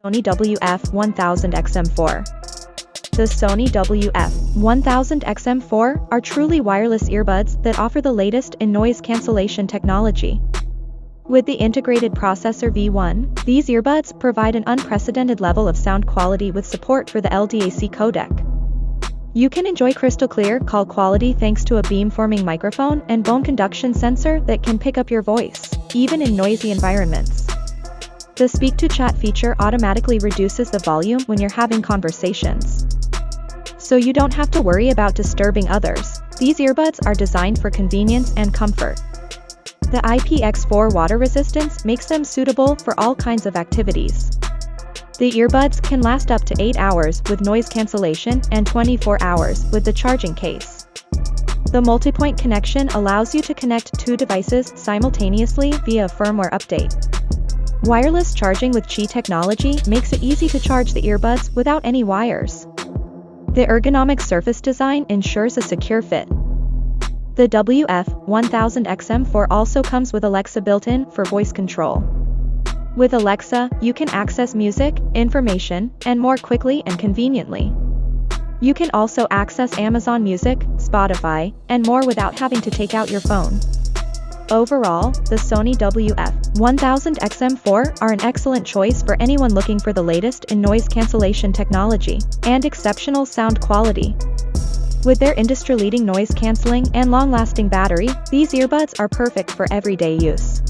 Sony wf1000xm4. The Sony wf1000xm4 are truly wireless earbuds that offer the latest in noise cancellation technology. With the integrated processor V1, these earbuds provide an unprecedented level of sound quality with support for the LDAC codec. You can enjoy crystal clear call quality thanks to a beamforming microphone and bone conduction sensor that can pick up your voice, even in noisy environments. The Speak to Chat feature automatically reduces the volume when you're having conversations, so you don't have to worry about disturbing others. These earbuds are designed for convenience and comfort. The IPX4 water resistance makes them suitable for all kinds of activities. The earbuds can last up to 8 hours with noise cancellation and 24 hours with the charging case. The multi-point connection allows you to connect 2 devices simultaneously via a firmware update. Wireless charging with Qi technology makes it easy to charge the earbuds without any wires. The ergonomic surface design ensures a secure fit. The wf1000xm4 also comes with Alexa built-in for voice control. With Alexa, you can access music, information, and more quickly and conveniently. You can also access Amazon Music, Spotify, and more without having to take out your phone. Overall, the Sony wf1000xm4 are an excellent choice for anyone looking for the latest in noise cancellation technology and exceptional sound quality. With their industry-leading noise cancelling and long-lasting battery, these earbuds are perfect for everyday use.